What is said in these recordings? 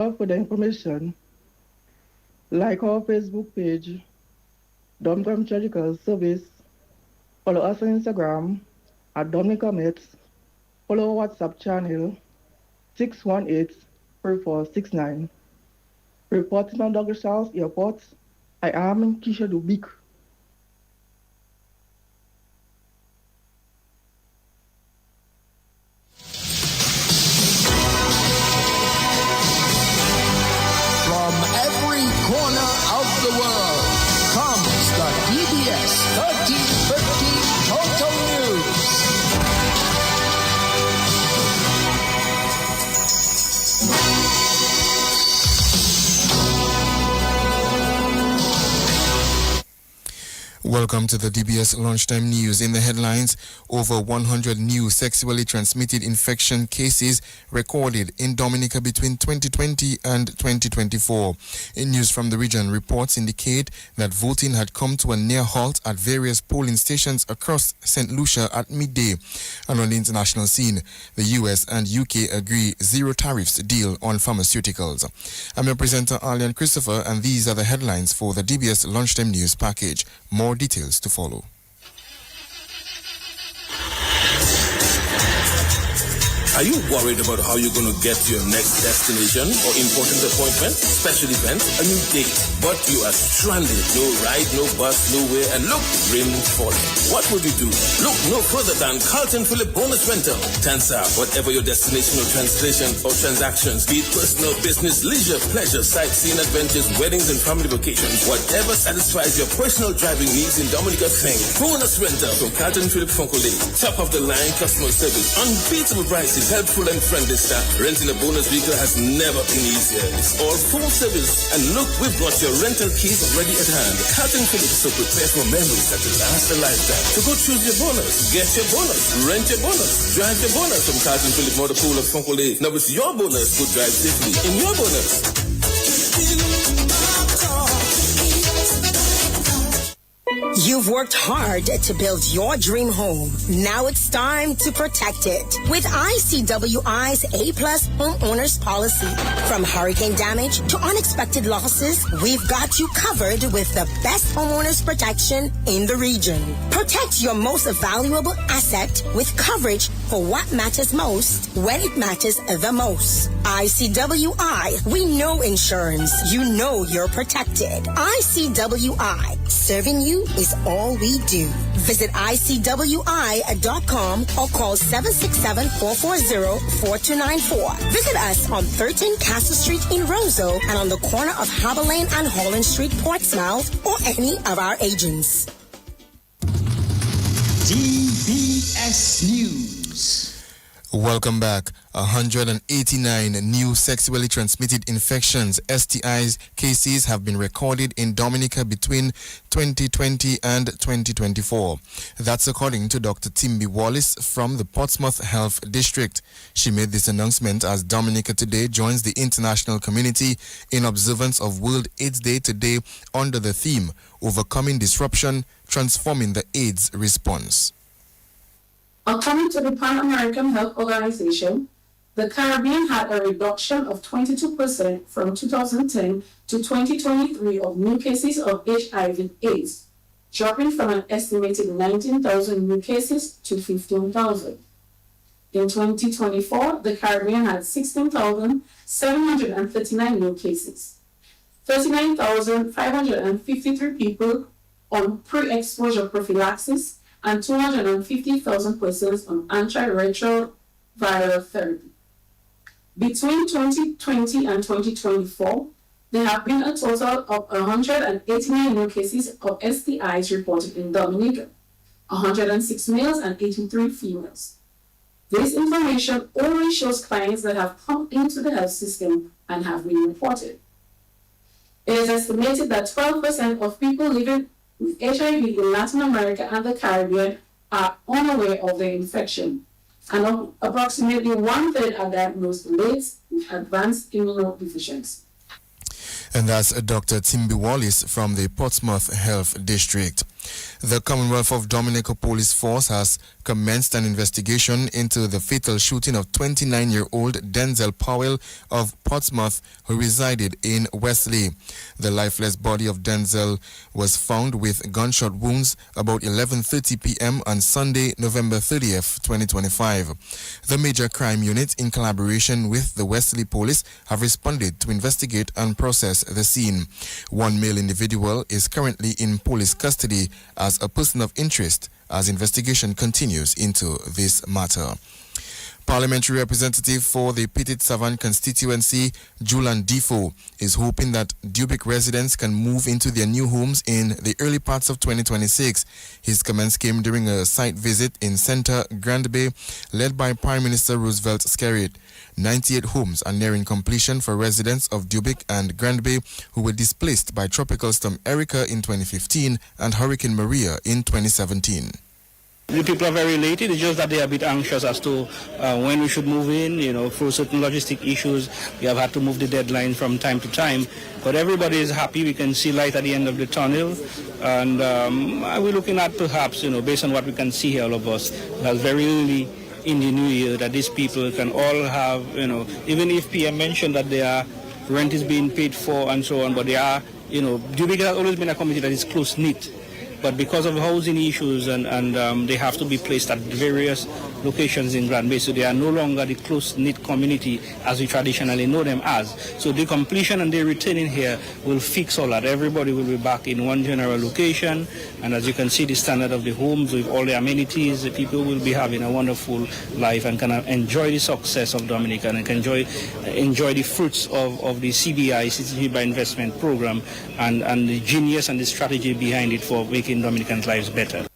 For the information, like our Facebook page, Dominic Surgical Service, follow us on Instagram at Dominic, follow our WhatsApp channel 618-3469. Reporting from Douglas Charles Airport, I am Keisha Dubik. From every corner of the world comes the DBS 1313 Total News. Welcome to the DBS Lunchtime News. In the headlines, over 100 new sexually transmitted infection cases recorded in Dominica between 2020 and 2024. In news from the region, reports indicate that voting had come to a near halt at various polling stations across St. Lucia at midday. And on the international scene, the US and UK agree zero tariffs deal on pharmaceuticals. I'm your presenter, Arlian Christopher, and these are the headlines for the DBS Lunchtime News package. More details to follow. Are you worried about how you're going to get to your next destination or important appointment, special event, a new date, but you are stranded? No ride, no bus, nowhere, and look, rain falling. What would you do? Look no further than Carlton Phillip Bonus Rental. Tansa, whatever your destination or translation or transactions, be it personal, business, leisure, pleasure, sightseeing, adventures, weddings, and family vacations, whatever satisfies your personal driving needs in Dominica, thing. Bonus Rental from Carlton Phillip Fonkole. Top of the line customer service, unbeatable prices, helpful and friendly staff. Renting a bonus vehicle has never been easier. It's all full service. And look, we've got your rental keys ready at hand. Carlton Phillips, so prepare for memories that will last a lifetime. So go choose your bonus, get your bonus, rent your bonus, drive your bonus from Carlton Phillips Motor Pool of Fonkole. Now it's your bonus. Go drive safely in your bonus. You've worked hard to build your dream home. Now it's time to protect it with ICWI's A-Plus Homeowners Policy. From hurricane damage to unexpected losses, we've got you covered with the best homeowners protection in the region. Protect your most valuable asset with coverage for what matters most when it matters the most. ICWI, we know insurance. You know you're protected. ICWI, serving you is all we do. Visit ICWI.com or call 767-440-4294. Visit us on 13 Castle Street in Roseau and on the corner of Harbour Lane and Holland Street, Portsmouth, or any of our agents. DBS News. Welcome back. 189 new sexually transmitted infections, STIs, cases have been recorded in Dominica between 2020 and 2024. That's according to Dr. Timby Wallace from the Portsmouth Health District. She made this announcement as Dominica today joins the international community in observance of World AIDS Day today under the theme, Overcoming Disruption, Transforming the AIDS Response. According to the Pan American Health Organization, the Caribbean had a reduction of 22% from 2010 to 2023 of new cases of HIV/AIDS, dropping from an estimated 19,000 new cases to 15,000. In 2024, the Caribbean had 16,739 new cases, 39,553 people on pre-exposure prophylaxis, and 250,000 persons on antiretroviral therapy. Between 2020 and 2024, there have been a total of 189 new cases of STIs reported in Dominica, 106 males and 83 females. This information only shows clients that have come into the health system and have been reported. It is estimated that 12% of people living with HIV in Latin America and the Caribbean are unaware of the infection, and approximately 1/3 are diagnosed late with advanced immunodeficiency. And that's Dr. Timby Wallace from the Portsmouth Health District. The Commonwealth of Dominic Police Force has commenced an investigation into the fatal shooting of 29-year-old Denzel Powell of Portsmouth, who resided in Wesley. The lifeless body of Denzel was found with gunshot wounds about 11:30 p.m. on Sunday, November 30th, 2025. The Major Crime Unit, in collaboration with the Wesley Police, have responded to investigate and process the scene. One male individual is currently in police custody as a person of interest as investigation continues into this matter. Parliamentary representative for the Petit Savant constituency, Julan Defoe, is hoping that Dubic residents can move into their new homes in the early parts of 2026. His comments came during a site visit in Centre Grand Bay, led by Prime Minister Roosevelt Skerrit. 98 homes are nearing completion for residents of Dubic and Grand Bay who were displaced by Tropical Storm Erica in 2015 and Hurricane Maria in 2017. The people are very elated. It's just that they are a bit anxious as to when we should move in. Through certain logistic issues, we have had to move the deadline from time to time. But everybody is happy. We can see light at the end of the tunnel. And we're looking at perhaps, based on what we can see here, all of us, that's very early in the new year, that these people can all have, even if PM mentioned that their rent is being paid for and so on, but they are, Dubic has always been a community that is close-knit. But because of housing issues and they have to be placed at various locations in Grand Bay, so they are no longer the close-knit community as we traditionally know them as. So the completion and the returning here will fix all that. Everybody will be back in one general location, and as you can see, the standard of the homes with all the amenities, the people will be having a wonderful life and can enjoy the success of Dominic and can enjoy the fruits of the CBI, Citizenship by Investment Program, and the genius and the strategy behind it for making Dominicans' lives better.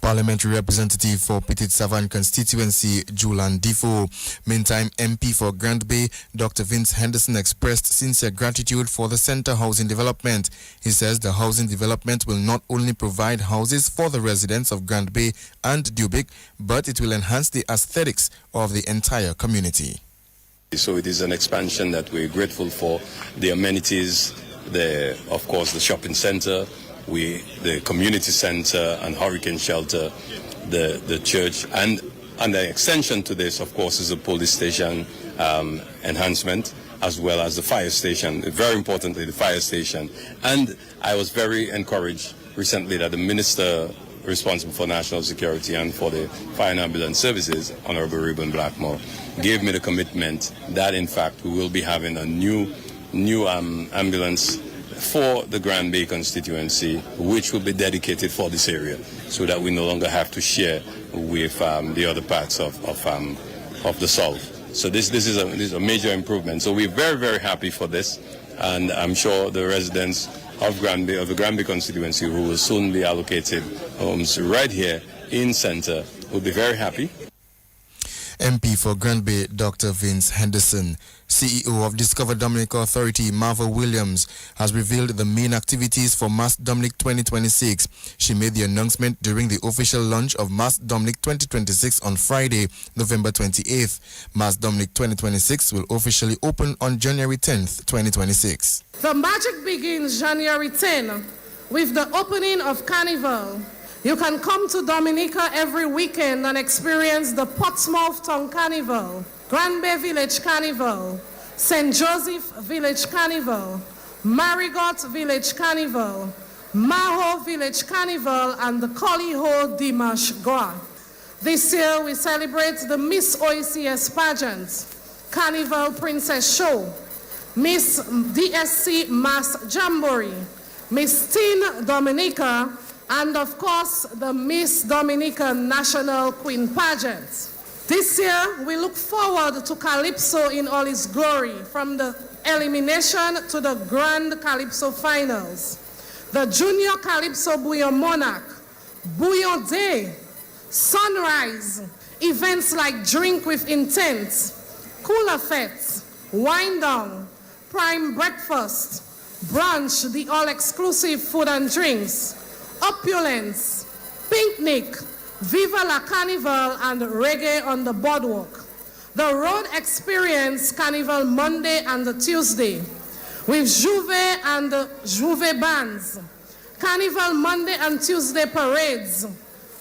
Parliamentary representative for Petit Savant constituency, Julan Defoe. Meantime, MP for Grand Bay, Dr. Vince Henderson, expressed sincere gratitude for the centre housing development. He says the housing development will not only provide houses for the residents of Grand Bay and Dubic, but it will enhance the aesthetics of the entire community. So it is an expansion that we're grateful for. The amenities, of course, the shopping centre, the community center and hurricane shelter, the church, and the extension to this, of course, is the police station enhancement, as well as the fire station, very importantly, the fire station. And I was very encouraged recently that the minister responsible for national security and for the fire and ambulance services, Honorable Reuben Blackmore, gave me the commitment that, in fact, we will be having a new ambulance for the Grand Bay constituency, which will be dedicated for this area, so that we no longer have to share with the other parts of the South. So this is a major improvement. So we're very, very happy for this, and I'm sure the residents of the Grand Bay constituency, who will soon be allocated homes right here in Centre, will be very happy. MP for Grand Bay, Dr. Vince Henderson. CEO of Discover Dominic Authority, Marva Williams, has revealed the main activities for Mass Dominic 2026. She made the announcement during the official launch of Mass Dominic 2026 on Friday, November 28th. Mass Dominic 2026 will officially open on January 10th, 2026. The magic begins January 10 with the opening of Carnival. You can come to Dominica every weekend and experience the Portsmouth Town Carnival, Grand Bay Village Carnival, St. Joseph Village Carnival, Marigot Village Carnival, Maho Village Carnival, and the Collyho Dimash Gras. This year we celebrate the Miss OECS pageant, Carnival Princess Show, Miss DSC Mass Jamboree, Miss Teen Dominica, and of course, the Miss Dominica National Queen Pageant. This year, we look forward to Calypso in all its glory, from the elimination to the Grand Calypso Finals. The Junior Calypso Bouillon Monarch, Bouillon Day, Sunrise, events like Drink with Intent, Cooler Fete, Wine Down, Prime Breakfast, Brunch, the all-exclusive food and drinks, Opulence, Picnic, Viva la Carnival, and Reggae on the Boardwalk. The Road Experience Carnival Monday and Tuesday with Juve and Juve bands. Carnival Monday and Tuesday parades,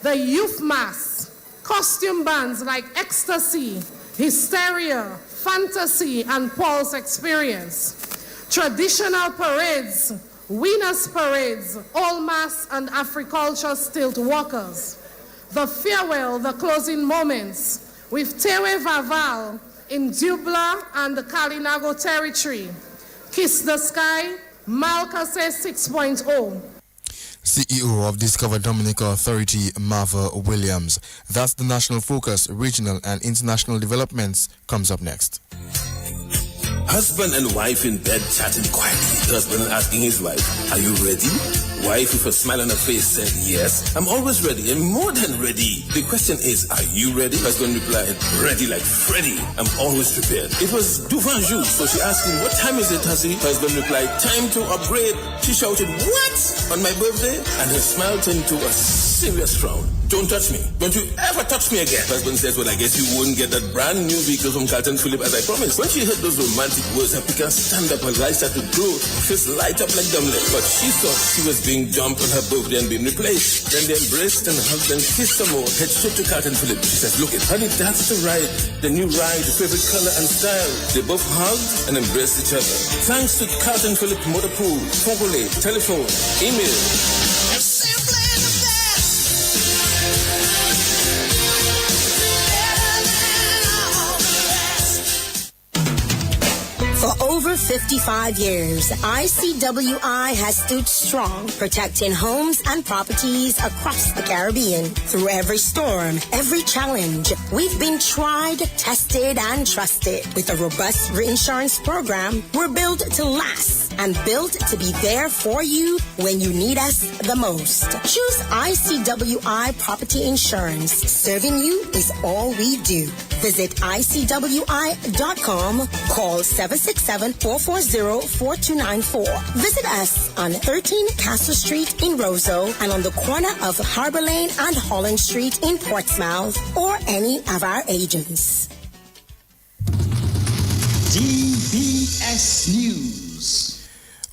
the youth mass, costume bands like Ecstasy, Hysteria, Fantasy, and Pulse Experience, traditional parades, winners parades, all mass and Africulture stilt walkers, the farewell, the closing moments with Tewe Vaval in Dubla and the Kalinago territory, Kiss the Sky, Malkase 6.0. CEO of Discover Dominica Authority, Marva Williams. That's the national focus, regional and international developments comes up next. Husband and wife in bed chatting quietly. Husband asking his wife, "Are you ready?" Wife with a smile on her face said, "Yes, I'm always ready and more than ready." The question is, are you ready? Husband replied, "Ready like Freddy. I'm always prepared." It was Duvanjou, so she asked him, "What time is it, hussy?" Husband replied, "Time to upgrade." She shouted, "What? On my birthday?" And her smile turned to a serious frown. "Don't touch me. Don't you ever touch me again." Husband says, "Well, I guess you wouldn't get that brand new vehicle from Carlton Phillip as I promised." When she heard those romantic words, her picker stand up, her eyes started to glow, her face light up like Dominic. But she thought she was being dumped on her birthday and being replaced. Then they embraced and hugged and kissed some more. Head straight to Carlton Phillip. She says, "Look it, honey, that's the ride. The new ride, the favorite color and style." They both hugged and embraced each other. Thanks to Carlton Phillip Motor Pool, Fogole, telephone, email. For over 55 years, ICWI has stood strong, protecting homes and properties across the Caribbean. Through every storm, every challenge, we've been tried, tested, and trusted. With a robust reinsurance program, we're built to last and built to be there for you when you need us the most. Choose ICWI Property Insurance. Serving you is all we do. Visit ICWI.com. Call 767-440-4294. Visit us on 13 Castle Street in Roseau and on the corner of Harbor Lane and Holland Street in Portsmouth, or any of our agents. DBS News.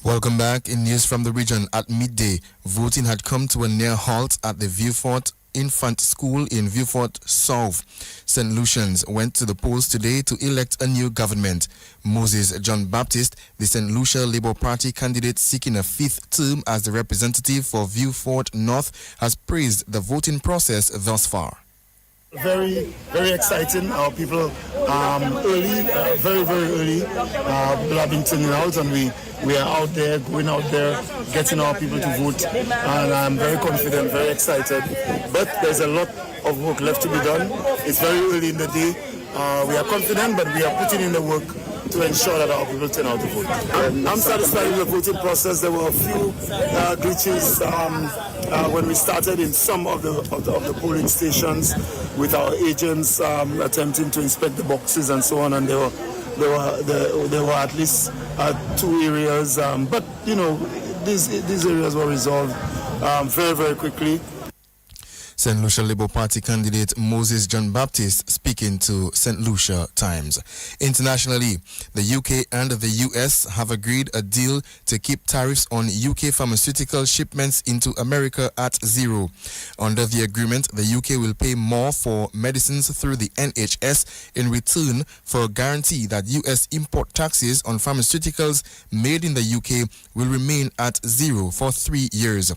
Welcome back. In news from the region, at midday, voting had come to a near halt at the Vieux-Fort Infant School in Vieux-Fort South. St. Lucians went to the polls today to elect a new government. Moses John Baptist, the St. Lucia Labour Party candidate seeking a fifth term as the representative for Vieux-Fort North, has praised the voting process thus far. Very, very exciting. Our people early, very, very early. People have been turning out, and we are out there, going out there, getting our people to vote. And I'm very confident, very excited. But there's a lot of work left to be done. It's very early in the day. We are confident, but we are putting in the work to ensure that our people turn out to vote. I'm satisfied with the voting process. There were a few glitches when we started in some of the polling stations with our agents attempting to inspect the boxes and so on, and there were at least 2 areas, but you know, these areas were resolved very, very quickly. St. Lucia Labour Party candidate Moses John Baptist speaking to St. Lucia Times. Internationally, the UK and the US have agreed a deal to keep tariffs on UK pharmaceutical shipments into America at zero. Under the agreement, the UK will pay more for medicines through the NHS in return for a guarantee that US import taxes on pharmaceuticals made in the UK will remain at zero for 3 years.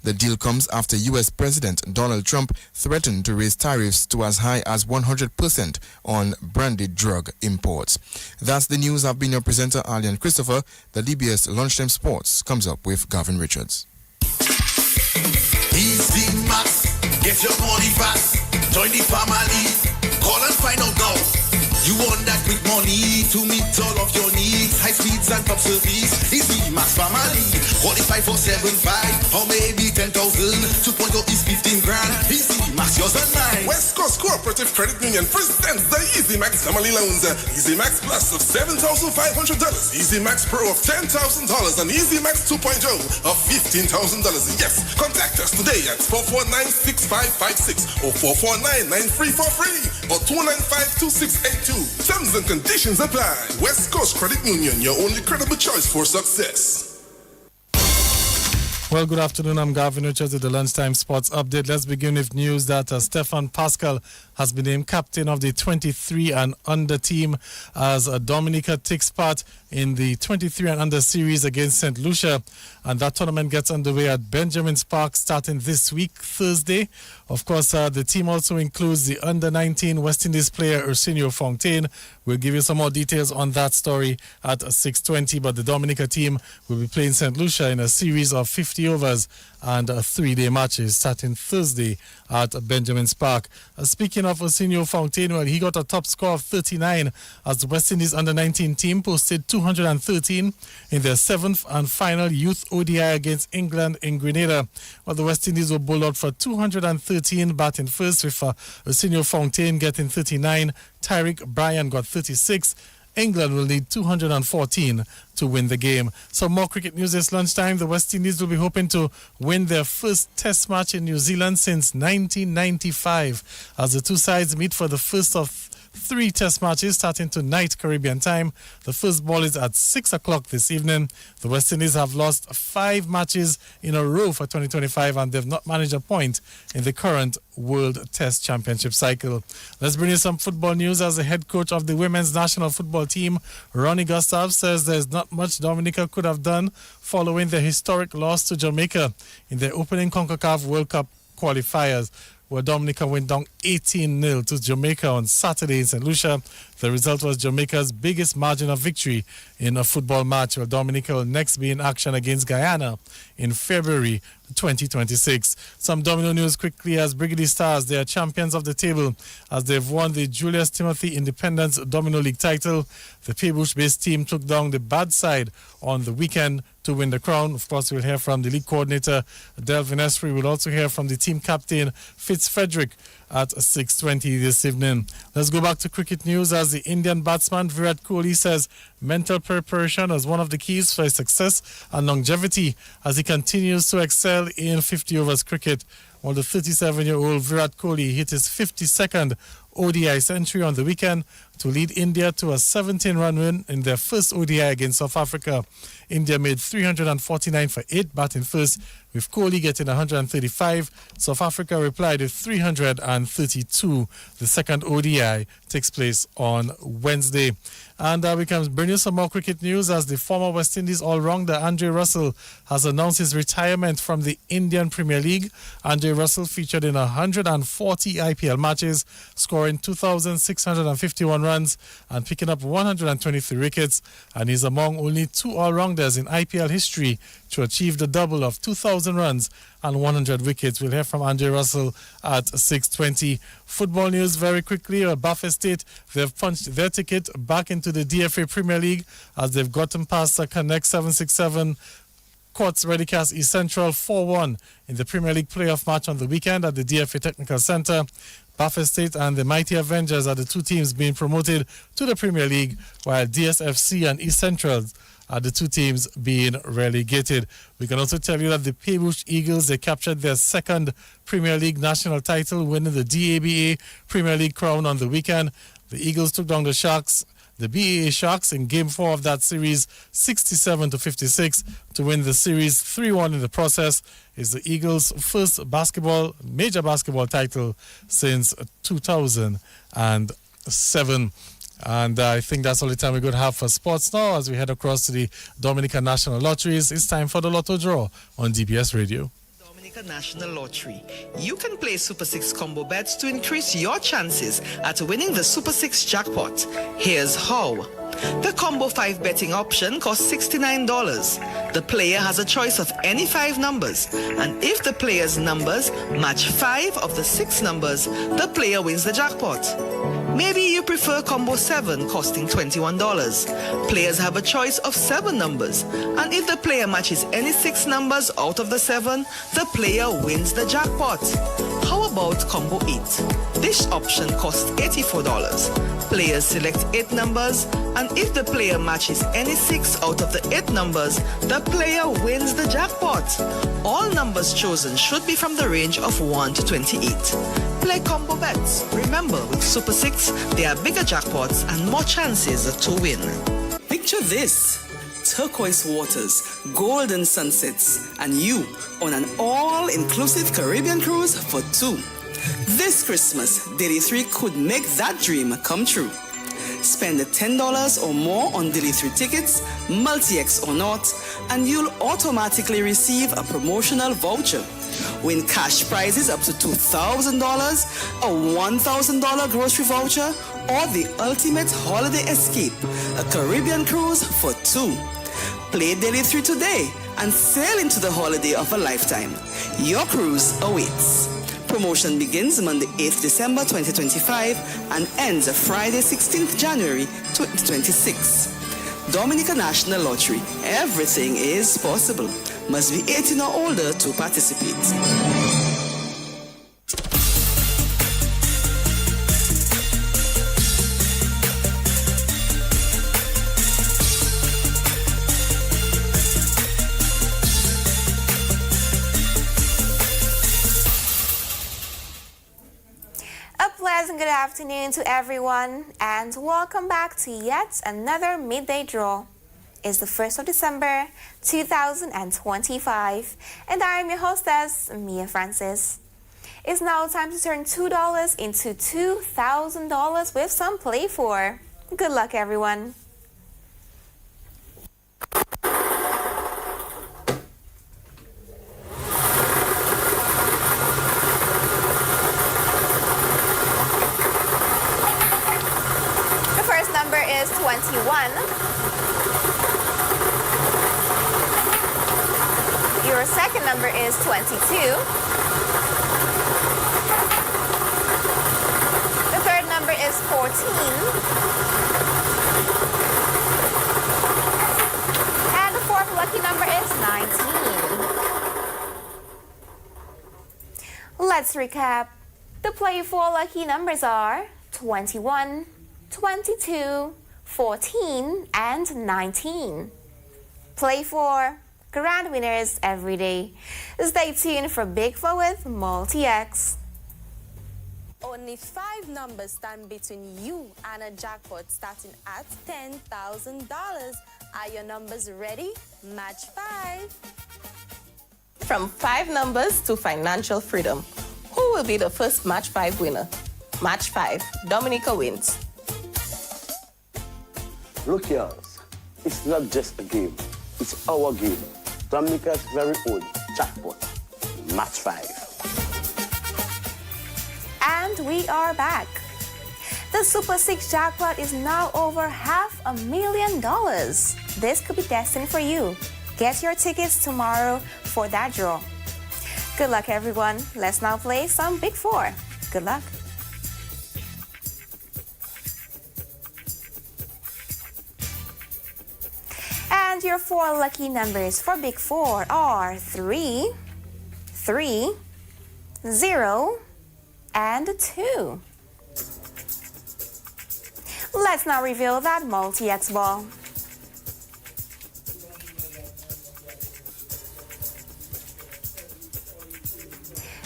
The deal comes after US President Donald Trump threatened to raise tariffs to as high as 100% on branded drug imports. That's the news. I've been your presenter, Alian Christopher. The DBS Lunchtime Sports comes up with Gavin Richards. Easy Max, get your money fast. Join the family. Call and find out now. You want that quick money to meet all of your needs. High speeds and top service. Easy Max family. Qualify for 7.5 or maybe 10,000. 2.0 is 15 grand. Easy Max, yours and mine. West Coast Cooperative Credit Union presents the Easy Max Family Loans. Easy Max Plus of $7,500. Easy Max Pro of $10,000 and Easy Max 2.0 of $15,000. Yes, contact us today at 449-6556 or 449-9343 or 295-2682. Terms and conditions apply. West Coast Credit Union, your only credible choice for success. Well, good afternoon. I'm Gavin Richards with the Lunchtime Sports Update. Let's begin with news that Stefan Pascal has been named captain of the 23 and under team as Dominica takes part in the 23 and under series against St. Lucia. And that tournament gets underway at Benjamin's Park starting this week, Thursday. Of course, the team also includes the under 19 West Indies player Arsenio Fontaine. We'll give you some more details on that story at 6:20. But the Dominica team will be playing St. Lucia in a series of 50 overs and 3-day matches starting Thursday at Benjamin's Park. Speaking of Arsenio Fontaine, well, he got a top score of 39 as the West Indies under-19 team posted 213 in their 7th and final youth ODI against England in Grenada. Well, the West Indies were bowled out for 213 batting first, with Arsenio Fontaine getting 39, Tariq Bryan got 36. England will need 214 to win the game. Some more cricket news this lunchtime. The West Indies will be hoping to win their first test match in New Zealand since 1995 as the two sides meet for the first of 3 test matches starting tonight Caribbean time. The first ball is at 6 o'clock this evening. The West Indies have lost 5 matches in a row for 2025 and they've not managed a point in the current World Test Championship cycle. Let's bring you some football news as the head coach of the women's national football team, Ronnie Gustav, says there's not much Dominica could have done following their historic loss to Jamaica in their opening CONCACAF World Cup qualifiers, where Dominica went down 18-0 to Jamaica on Saturday in St. Lucia. The result was Jamaica's biggest margin of victory in a football match, where Dominica will next be in action against Guyana in February 2026. Some domino news quickly as Brigady Stars, they are champions of the table as they've won the Julius Timothy Independence Domino League title. The Paybush-based team took down the bad side on the weekend to win the crown. Of course, we'll hear from the league coordinator, Delvin Esprey. We'll also hear from the team captain, Fitz Frederick, at 6:20 this evening. Let's go back to cricket news as the Indian batsman Virat Kohli says mental preparation is one of the keys for his success and longevity as he continues to excel in 50 overs cricket. While the 37-year-old Virat Kohli hit his 52nd ODI century on the weekend to lead India to a 17-run win in their first ODI against South Africa. India made 349 for 8 batting first, with Kohli getting 135. South Africa replied with 332. The second ODI takes place on Wednesday. And we can bring you some more cricket news as the former West Indies all-rounder Andre Russell has announced his retirement from the Indian Premier League. Andre Russell featured in 140 IPL matches, scoring 2,651 runs and picking up 123 wickets. And he's among only 2 all-rounders in IPL history to achieve the double of 2,000 runs and 100 wickets. We'll hear from Andre Russell at 6:20. Football news very quickly. Buffett State, they've punched their ticket back into the DFA Premier League as they've gotten past the Connect 767 Quartz Redicast East Central 4-1 in the Premier League playoff match on the weekend at the DFA Technical Centre. Buffett State and the Mighty Avengers are the two teams being promoted to the Premier League, while DSFC and East Central are the two teams being relegated. We can also tell you that the Paybush Eagles, they captured their second Premier League national title, winning the DABA Premier League crown on the weekend. The Eagles took down the Sharks, the BAA Sharks, in Game 4 of that series, 67-56, to win the series 3-1 in the process. Is the Eagles' first major basketball title since 2007. And I think that's all the time we're going to have for sports now as we head across to the Dominican National Lotteries. It's time for the Lotto Draw on DBS Radio. Dominican National Lottery. You can play Super 6 combo bets to increase your chances at winning the Super 6 jackpot. Here's how. The Combo 5 betting option costs $69. The player has a choice of any 5 numbers, and if the player's numbers match 5 of the 6 numbers, the player wins the jackpot. Maybe you prefer Combo 7 costing $21. Players have a choice of 7 numbers, and if the player matches any 6 numbers out of the 7, the player wins the jackpot. How about Combo 8? This option costs $84. Players select 8 numbers, and if the player matches any 6 out of the 8 numbers, the player wins the jackpot. All numbers chosen should be from the range of 1 to 28. Play combo bets. Remember, with Super 6, there are bigger jackpots and more chances to win. Picture this. turquoise waters, golden sunsets, and you on an all-inclusive Caribbean cruise for two. This Christmas, Daily 3 could make that dream come true. Spend $10 or more on Daily 3 tickets, multi-X or not, and you'll automatically receive a promotional voucher. Win cash prizes up to $2,000, a $1,000 grocery voucher, or the ultimate holiday escape, a Caribbean cruise for two. Play Daily 3 today and sail into the holiday of a lifetime. Your cruise awaits. Promotion begins Monday 8th December 2025 and ends Friday 16th January 2026. Dominica National Lottery. Everything is possible. Must be 18 or older to participate. A pleasant good afternoon to everyone and welcome back to yet another midday draw. It's the 1st of December 2025 and I am your hostess, Mia Francis. It's now time to turn $2 into $2,000 with some play for. Good luck everyone. The first number is 21. Your second number is 22. The third number is 14. And the fourth lucky number is 19. Let's recap. The play for lucky numbers are 21, 22, 14, and 19. Play for grand winners every day. Stay tuned for Big 4 with Multi-X. Only 5 numbers stand between you and a jackpot starting at $10,000. Are your numbers ready? Match 5. From 5 numbers to financial freedom. Who will be the first Match 5 winner? Match 5, Dominica wins. Look, yours, it's not just a game. It's our game. Dominica's very own jackpot. Match 5. And we are back. The Super 6 jackpot is now over $500,000. This could be destined for you. Get your tickets tomorrow for that draw. Good luck, everyone. Let's now play some Big 4. Good luck. And your 4 lucky numbers for Big 4 are 3, 3, 0, and 2. Let's now reveal that multi-X ball.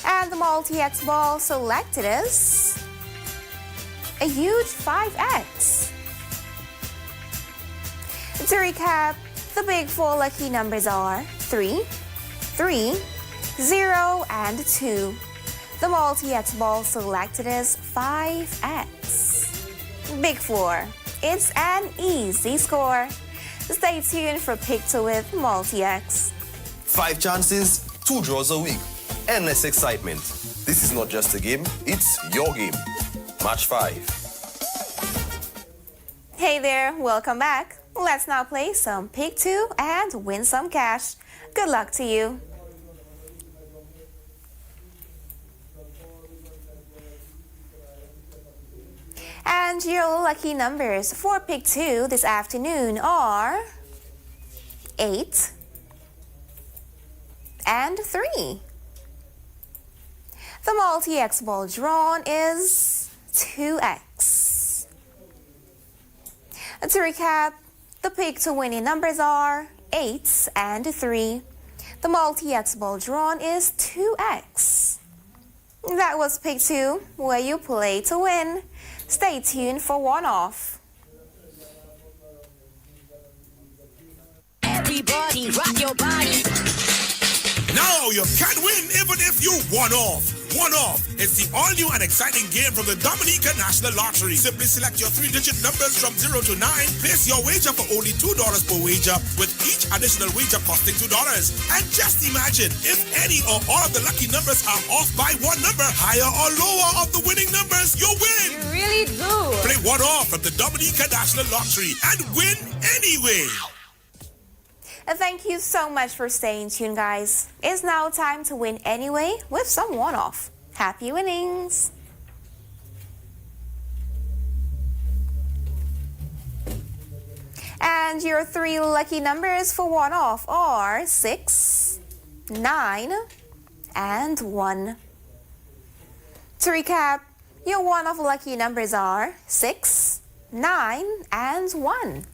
And the multi-X ball selected is a huge 5X. To recap, the Big 4 lucky numbers are 3, 3, 0, and 2. The multi-X ball selected is 5X. Big 4, it's an easy score. Stay tuned for Pick 2 with Multi-X. 5 chances, 2 draws a week. Endless excitement. This is not just a game, it's your game. Match 5. Hey there, welcome back. Let's now play some Pick 2 and win some cash. Good luck to you. And your lucky numbers for Pick 2 this afternoon are 8 and 3. The multi-X ball drawn is 2X. To recap, the Pick 2 winning numbers are 8 and 3. The multi-X ball drawn is 2X. That was Pick 2, where you play to win. Stay tuned for one off. Everybody, rock your body. Now you can win even if you one off. One off is the all-new and exciting game from the Dominica National Lottery. Simply select your 3-digit numbers from 0 to 9. Place your wager for only $2 per wager, with each additional wager costing $2. And just imagine, if any or all of the lucky numbers are off by one number, higher or lower of the winning numbers, you win. You really do. Play one off from the Dominica National Lottery and win anyway. And thank you so much for staying tuned, guys. It's now time to win anyway with some one-off. Happy winnings! And your 3 lucky numbers for one-off are 6, 9, and 1. To recap, your one-off lucky numbers are 6, 9, and 1.